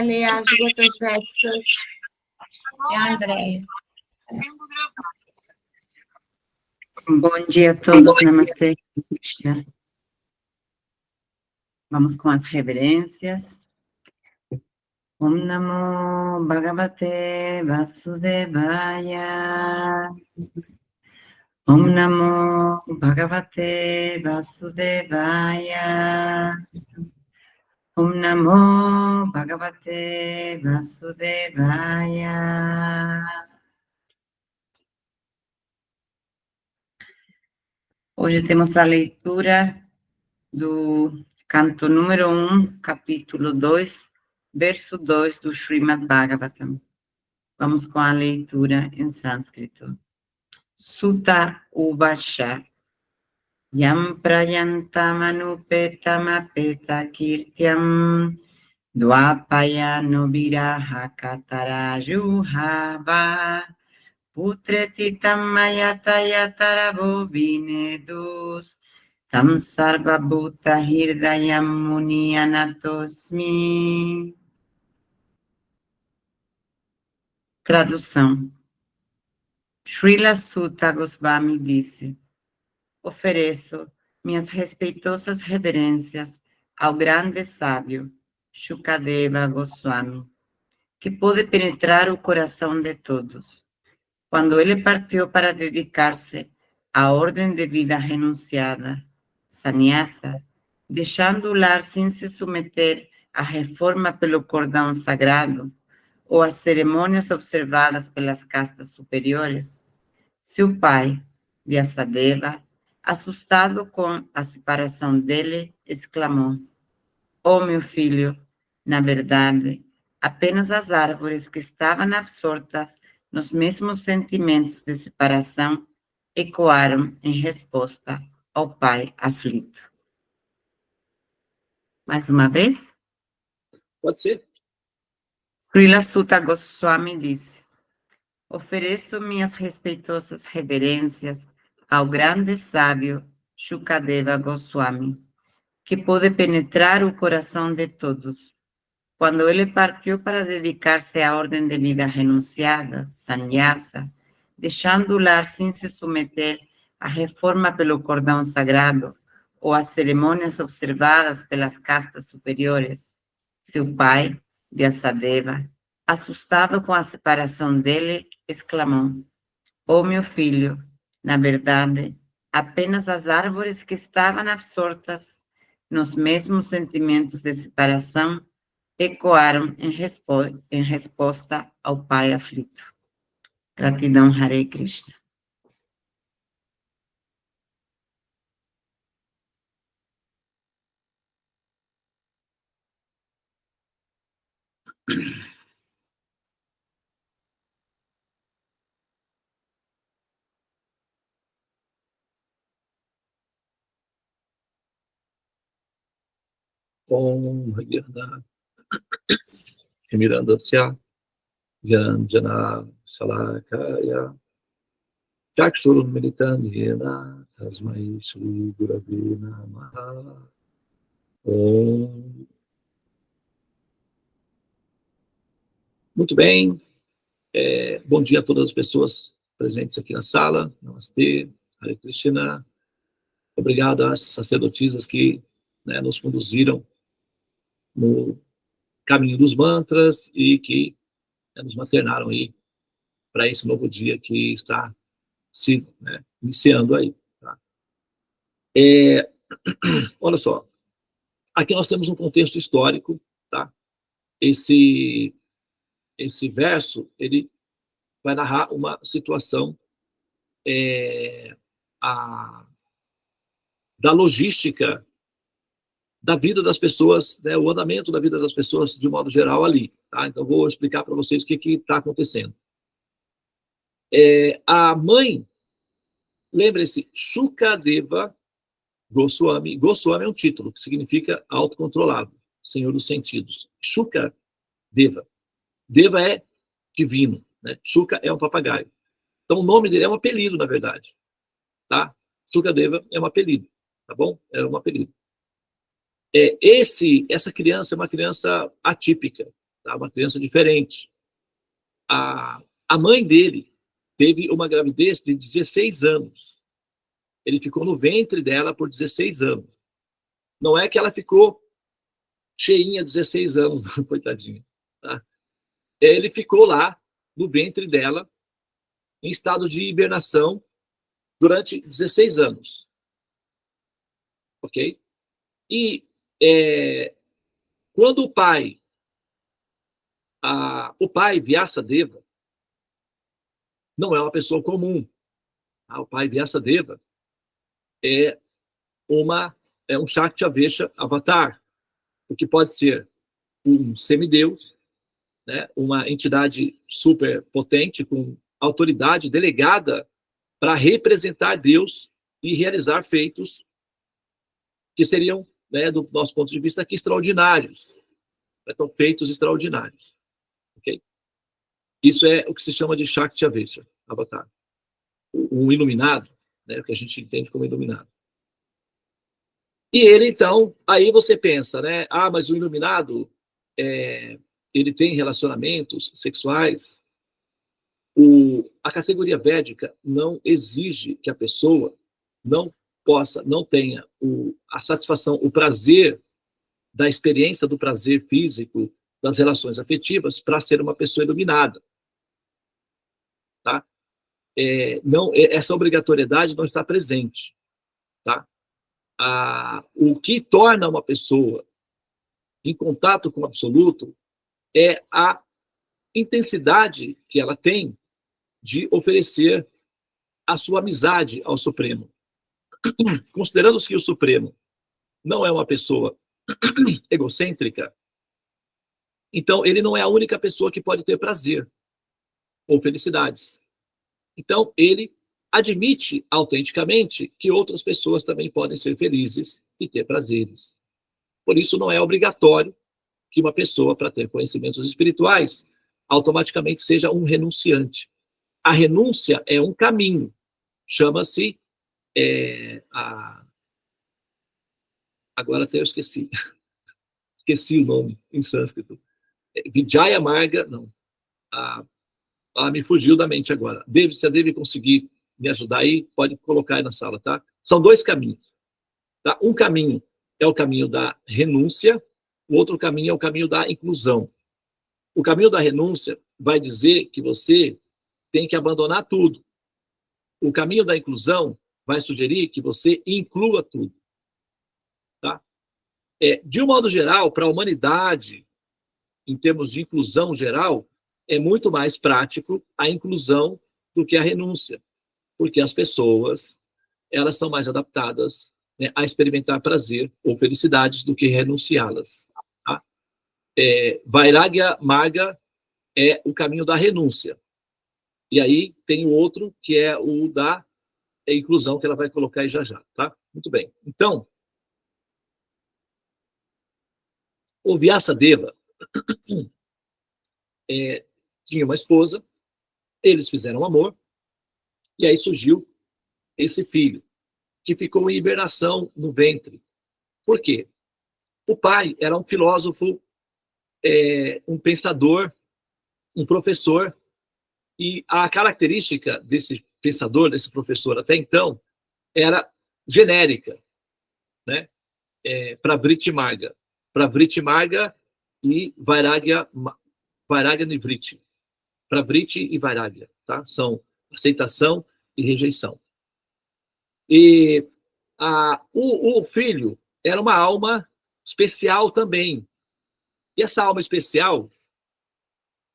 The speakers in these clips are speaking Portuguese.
ler as gotas véticas é a Andréia. Bom dia a todos, Namastê, Krishna. Vamos com as reverências. Om Namo Bhagavate Vasudevaya. Om Namo Bhagavate Vasudevaya. Om Namo Bhagavate Vasudevaya. Hoje temos a leitura do canto número 1, capítulo 2, verso 2 do Srimad Bhagavatam. Vamos com a leitura em sânscrito. Sutta Uvasha Yam Prayantamanupetama Kirtyam Dvapaya Nubiraha Katarajuhava Putretitam Mayatayatarabu Vinedus Tam Sarva Bhuta Hirdayam Muni Anatosmi. Tradução. Srila Sutta Goswami disse: ofereço minhas respeitosas reverências ao grande sábio Shukadeva Goswami, que pôde penetrar o coração de todos. Quando ele partiu para dedicar-se à ordem de vida renunciada, sannyasa, deixando o lar sem se submeter à reforma pelo cordão sagrado ou às cerimônias observadas pelas castas superiores, seu pai, Vyasadeva, assustado com a separação dele, exclamou: "Oh, meu filho, na verdade, apenas as árvores que estavam absortas nos mesmos sentimentos de separação ecoaram em resposta ao pai aflito." Mais uma vez? Pode ser. Srila Sutta Goswami disse: ofereço minhas respeitosas reverências ao grande sábio Shukadeva Goswami, que pôde penetrar o coração de todos. Quando ele partiu para dedicar-se à ordem de vida renunciada, sannyasa, deixando o lar sem se submeter à reforma pelo cordão sagrado ou às cerimônias observadas pelas castas superiores, seu pai, Vyasadeva, assustado com a separação dele, exclamou: "Oh, meu filho, na verdade, apenas as árvores que estavam absortas nos mesmos sentimentos de separação ecoaram em resposta ao pai aflito." Gratidão, Hare Krishna. Om Hagyana Timirandasya Yanjana Salakaya Chakshurun Militandhena Tasmai Shri Gurave Namaha. Om. Muito bem. Bom dia a todas as pessoas presentes aqui na sala. Namastê, Hare Krishna. Obrigado às sacerdotisas que nos conduziram no caminho dos mantras e que nos maternaram aí para esse novo dia que está se iniciando aí. Tá? Olha só, aqui nós temos um contexto histórico, tá? Esse verso, ele vai narrar uma situação da logística da vida das pessoas, o andamento da vida das pessoas de modo geral ali. Tá? Então, vou explicar para vocês o que está acontecendo. A mãe, lembre-se, Shukadeva Goswami. Goswami é um título que significa autocontrolado, senhor dos sentidos. Shukadeva. Deva é divino, né? Shuka é um papagaio. Então, o nome dele é um apelido, na verdade. Tá? Shukadeva é um apelido, tá bom? É um apelido. Essa criança é uma criança atípica, tá? Uma criança diferente. A mãe dele teve uma gravidez de 16 anos. Ele ficou no ventre dela por 16 anos. Não é que ela ficou cheinha 16 anos, coitadinha. Tá? Ele ficou lá no ventre dela, em estado de hibernação, durante 16 anos. Ok? E quando o pai Vyasadeva, não é uma pessoa comum. Tá? O pai Vyasadeva é um Shaktavesha avatar, o que pode ser um semideus, né? Uma entidade super potente, com autoridade delegada para representar Deus e realizar feitos que seriam, né, do nosso ponto de vista aqui, extraordinários. Então, feitos extraordinários. Okay? Isso é o que se chama de Shaktavesha avatar. Um iluminado, né, o que a gente entende como iluminado. E ele, então, aí você pensa, né? Mas o iluminado, ele tem relacionamentos sexuais. A categoria védica não exige que a pessoa não tenha a satisfação, o prazer da experiência do prazer físico, das relações afetivas, para ser uma pessoa iluminada. Tá? Essa obrigatoriedade não está presente. Tá? O que torna uma pessoa em contato com o absoluto é a intensidade que ela tem de oferecer a sua amizade ao Supremo. Considerando que o Supremo não é uma pessoa egocêntrica, então ele não é a única pessoa que pode ter prazer ou felicidades. Então ele admite autenticamente que outras pessoas também podem ser felizes e ter prazeres. Por isso não é obrigatório que uma pessoa, para ter conhecimentos espirituais, automaticamente seja um renunciante. A renúncia é um caminho. Chama-se... Agora até eu esqueci. Esqueci o nome em sânscrito. Vijaya Marga, não. Me fugiu da mente agora. Se a Devi conseguir me ajudar aí, pode colocar aí na sala, tá? São dois caminhos. Tá? Um caminho é o caminho da renúncia, o outro caminho é o caminho da inclusão. O caminho da renúncia vai dizer que você tem que abandonar tudo. O caminho da inclusão vai sugerir que você inclua tudo. Tá? De um modo geral, para a humanidade, em termos de inclusão geral, é muito mais prático a inclusão do que a renúncia, porque as pessoas, elas são mais adaptadas, né, a experimentar prazer ou felicidades do que renunciá-las. Tá? Vairagya Marga é o caminho da renúncia. E aí tem o outro, que é o da inclusão, que ela vai colocar aí já já. Tá? Muito bem. Então, o Vyasadeva tinha uma esposa, eles fizeram amor, e aí surgiu esse filho, que ficou em hibernação no ventre. Por quê? O pai era um filósofo, um pensador, um professor, e a característica desse pensador, desse professor até então, era genérica, né? Para Vritti Marga. Para Vritti Marga e Vairagya Nivritti. Para Vritti e Vairagya, tá? São aceitação e rejeição. E o filho era uma alma especial também. E essa alma especial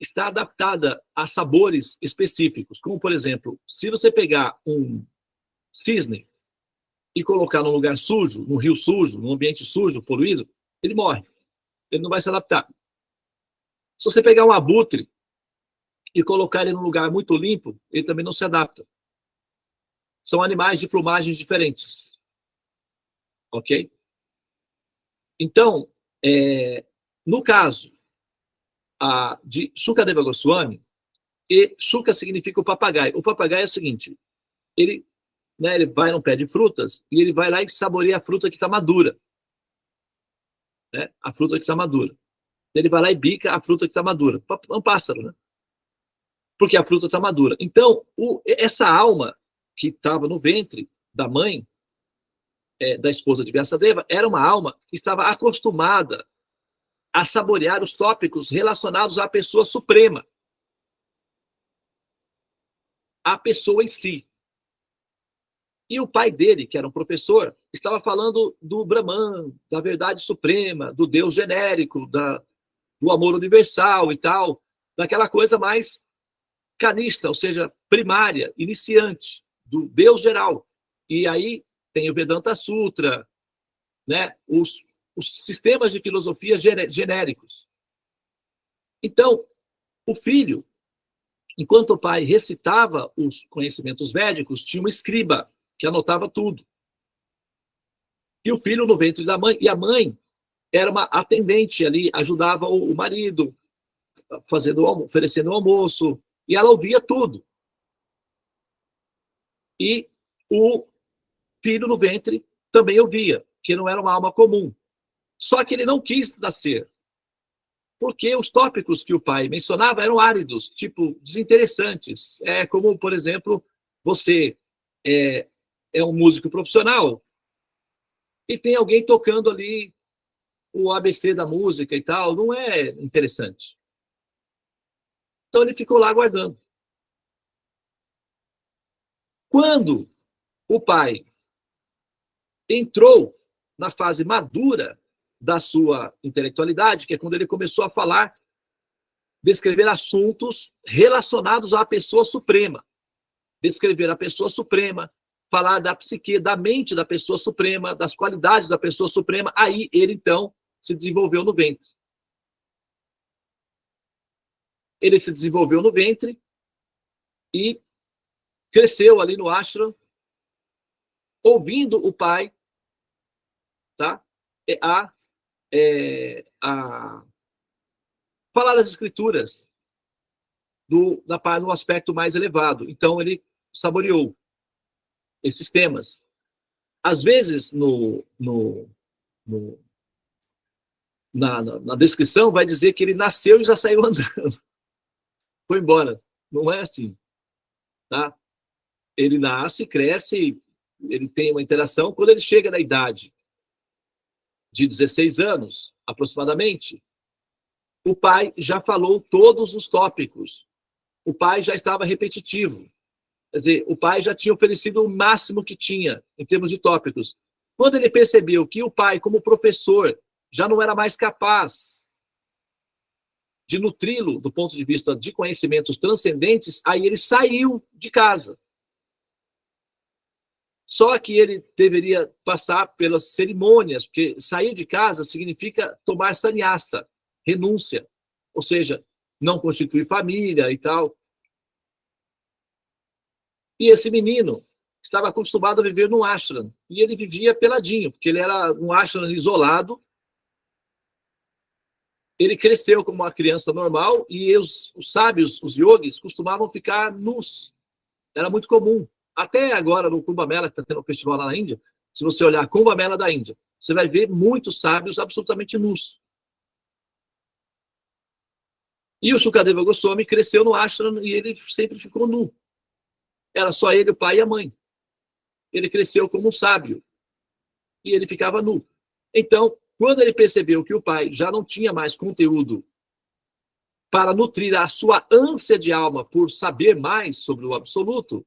está adaptada a sabores específicos. Como, por exemplo, se você pegar um cisne e colocar num lugar sujo, num rio sujo, num ambiente sujo, poluído, ele morre. Ele não vai se adaptar. Se você pegar um abutre e colocar ele num lugar muito limpo, ele também não se adapta. São animais de plumagens diferentes. Ok? Então, no caso de Shukadeva Goswami, e Shuka significa o papagaio. O papagaio é o seguinte, ele vai num pé de frutas e ele vai lá e saboreia a fruta que está madura. Né? A fruta que está madura. Ele vai lá e bica a fruta que está madura. É um pássaro, né? Porque a fruta está madura. Então, essa alma que estava no ventre da mãe, da esposa de Vyasadeva, era uma alma que estava acostumada a saborear os tópicos relacionados à pessoa suprema, à pessoa em si. E o pai dele, que era um professor, estava falando do Brahman, da verdade suprema, do Deus genérico, do amor universal e tal, daquela coisa mais canista, ou seja, primária, iniciante, do Deus geral. E aí tem o Vedanta Sutra, né? Os sistemas de filosofia genéricos. Então, o filho, enquanto o pai recitava os conhecimentos védicos, tinha uma escriba que anotava tudo. E o filho no ventre da mãe, e a mãe era uma atendente ali, ajudava o marido, oferecendo o almoço, e ela ouvia tudo. E o filho no ventre também ouvia, que não era uma alma comum. Só que ele não quis nascer, porque os tópicos que o pai mencionava eram áridos, tipo, desinteressantes. É como, por exemplo, você é um músico profissional e tem alguém tocando ali o ABC da música e tal, não é interessante. Então ele ficou lá aguardando. Quando o pai entrou na fase madura da sua intelectualidade, que é quando ele começou a falar, descrever assuntos relacionados à pessoa suprema, descrever a pessoa suprema, falar da psique, da mente da pessoa suprema, das qualidades da pessoa suprema, aí ele então se desenvolveu no ventre. Ele se desenvolveu no ventre e cresceu ali no ashram, ouvindo o pai, tá? Falar as escrituras no aspecto mais elevado. Então ele saboreou esses temas. Às vezes, na descrição, vai dizer que ele nasceu e já saiu andando. Foi embora. Não é assim. Tá? Ele nasce, cresce, ele tem uma interação. Quando ele chega na idade de 16 anos, aproximadamente, o pai já falou todos os tópicos. O pai já estava repetitivo. Quer dizer, o pai já tinha oferecido o máximo que tinha em termos de tópicos. Quando ele percebeu que o pai, como professor, já não era mais capaz de nutri-lo do ponto de vista de conhecimentos transcendentes, aí ele saiu de casa. Só que ele deveria passar pelas cerimônias, porque sair de casa significa tomar sannyasa, renúncia, ou seja, não constituir família e tal. E esse menino estava acostumado a viver num ashram, e ele vivia peladinho, porque ele era um ashram isolado. Ele cresceu como uma criança normal, e os sábios, os yogis, costumavam ficar nus. Era muito comum. Até agora, no Kumbh Mela, que está tendo um festival lá na Índia, se você olhar Kumbh Mela da Índia, você vai ver muitos sábios absolutamente nus. E o Shukadeva Goswami cresceu no ashram e ele sempre ficou nu. Era só ele, o pai e a mãe. Ele cresceu como um sábio. E ele ficava nu. Então, quando ele percebeu que o pai já não tinha mais conteúdo para nutrir a sua ânsia de alma por saber mais sobre o absoluto,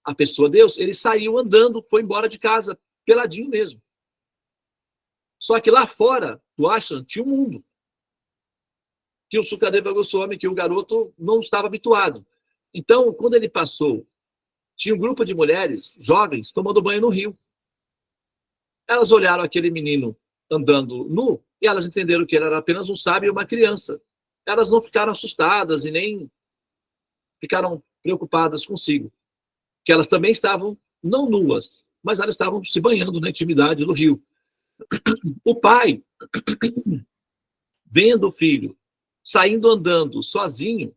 a pessoa Deus, ele saiu andando, foi embora de casa, peladinho mesmo. Só que lá fora do ashram tinha um mundo. Que o Shukadeva Goswami, que o garoto não estava habituado. Então, quando ele passou, tinha um grupo de mulheres jovens tomando banho no rio. Elas olharam aquele menino andando nu e elas entenderam que ele era apenas um sábio e uma criança. Elas não ficaram assustadas e nem ficaram preocupadas consigo. Que elas também estavam, não nuas, mas elas estavam se banhando na intimidade do rio. O pai, vendo o filho saindo andando sozinho,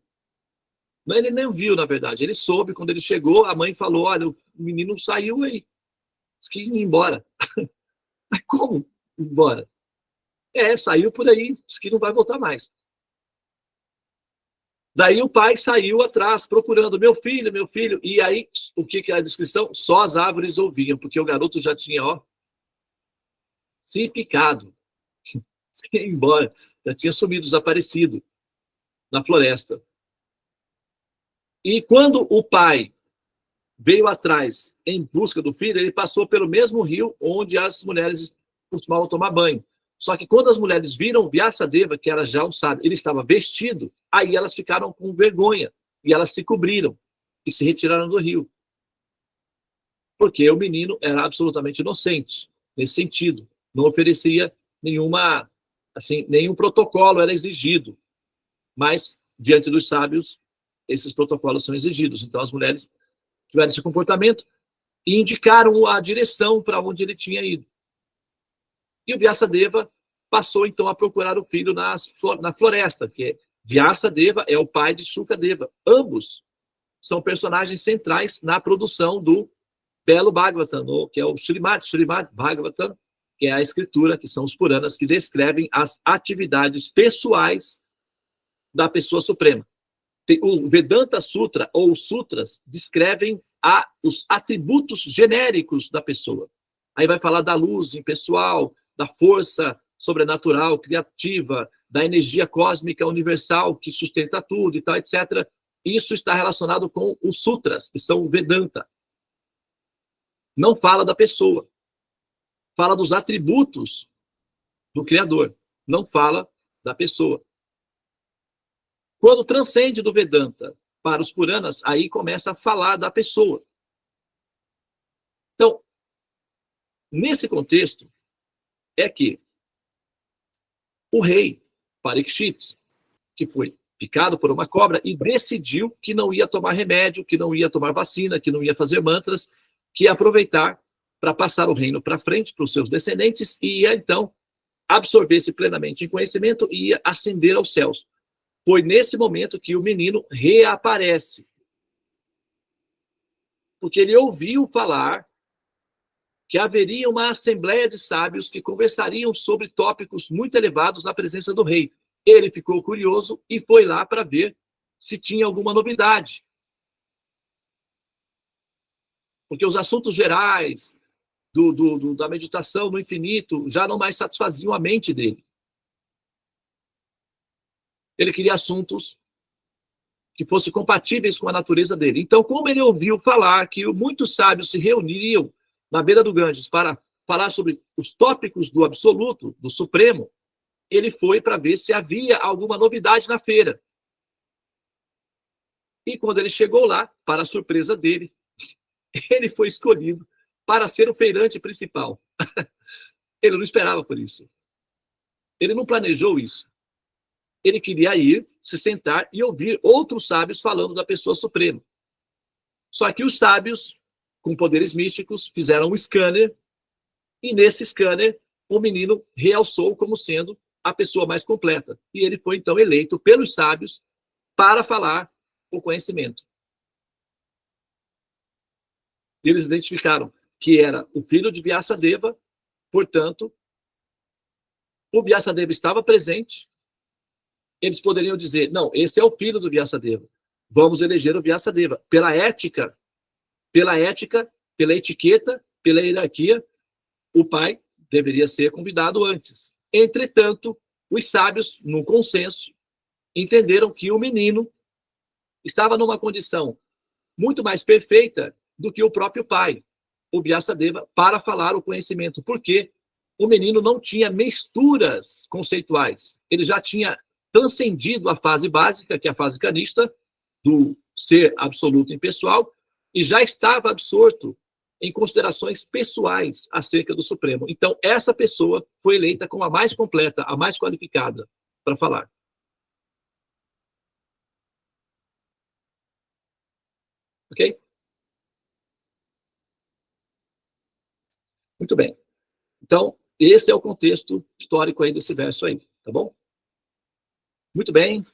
ele nem viu, na verdade. Ele soube, quando ele chegou, a mãe falou, olha, o menino saiu aí. Disse que ia embora. Mas como ir embora? Saiu por aí, disse que não vai voltar mais. Daí o pai saiu atrás, procurando meu filho. E aí, o que é a descrição? Só as árvores ouviam, porque o garoto já tinha, se picado. Ia embora. Já tinha sumido, desaparecido na floresta. E quando o pai veio atrás em busca do filho, ele passou pelo mesmo rio onde as mulheres costumavam tomar banho. Só que quando as mulheres viram Vyasadeva, que era já um sábio, ele estava vestido, aí elas ficaram com vergonha e elas se cobriram e se retiraram do rio. Porque o menino era absolutamente inocente, nesse sentido. Não oferecia nenhum protocolo era exigido. Mas, diante dos sábios, esses protocolos são exigidos. Então, as mulheres tiveram esse comportamento e indicaram a direção para onde ele tinha ido. E o Vyasadeva passou, então, a procurar o filho na floresta, que Vyasadeva é o pai de Shukadeva. Ambos são personagens centrais na produção do Belo Bhagavatam, que é o Srimad Bhagavatam, que é a escritura, que são os Puranas, que descrevem as atividades pessoais da pessoa suprema. O Vedanta Sutra, ou os sutras, descrevem os atributos genéricos da pessoa. Aí vai falar da luz impessoal, da força sobrenatural, criativa, da energia cósmica universal que sustenta tudo e tal, etc. Isso está relacionado com os sutras, que são o Vedanta. Não fala da pessoa. Fala dos atributos do Criador. Não fala da pessoa. Quando transcende do Vedanta para os Puranas, aí começa a falar da pessoa. Então, nesse contexto, é que o rei Parikshit, que foi picado por uma cobra e decidiu que não ia tomar remédio, que não ia tomar vacina, que não ia fazer mantras, que ia aproveitar para passar o reino para frente para os seus descendentes e ia, então, absorver-se plenamente em conhecimento e ia ascender aos céus. Foi nesse momento que o menino reaparece. Porque ele ouviu falar que haveria uma assembleia de sábios que conversariam sobre tópicos muito elevados na presença do rei. Ele ficou curioso e foi lá para ver se tinha alguma novidade. Porque os assuntos gerais da meditação no infinito já não mais satisfaziam a mente dele. Ele queria assuntos que fossem compatíveis com a natureza dele. Então, como ele ouviu falar que muitos sábios se reuniriam na beira do Ganges para falar sobre os tópicos do absoluto, do supremo, ele foi para ver se havia alguma novidade na feira. E quando ele chegou lá, para a surpresa dele, ele foi escolhido para ser o feirante principal. Ele não esperava por isso. Ele não planejou isso. Ele queria ir, se sentar e ouvir outros sábios falando da pessoa suprema. Só que os sábios, com poderes místicos, fizeram um scanner, e nesse scanner, o menino realçou como sendo a pessoa mais completa. E ele foi, então, eleito pelos sábios para falar o conhecimento. Eles identificaram que era o filho de Vyasadeva, portanto, o Vyasadeva estava presente. Eles poderiam dizer, não, esse é o filho do Vyasadeva. Vamos eleger o Vyasadeva. Pela ética, pela etiqueta, pela hierarquia, o pai deveria ser convidado antes. Entretanto, os sábios, num consenso, entenderam que o menino estava numa condição muito mais perfeita do que o próprio pai, o Vyasadeva, para falar o conhecimento. Porque o menino não tinha misturas conceituais. Ele já tinha transcendido a fase básica, que é a fase kanishta, do ser absoluto impessoal, e já estava absorto em considerações pessoais acerca do Supremo. Então, essa pessoa foi eleita como a mais completa, a mais qualificada para falar. Ok? Muito bem. Então, esse é o contexto histórico aí desse verso aí, tá bom? Muito bem.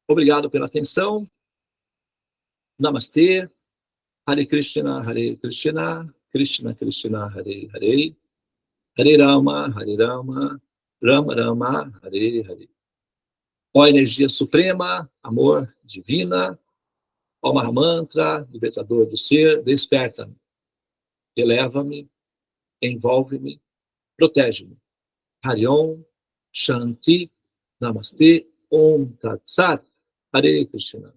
Obrigado pela atenção. Namastê. Hare Krishna, Krishna Krishna, Hare Hare. Hare Rama, Rama Rama, Hare Hare. Ó energia suprema, amor divina, ó Mahamantra, libertador do ser, desperta-me, eleva-me, envolve-me, protege-me. Hariom, Shanti, Namastê, Om Tat Sat, Hare Krishna.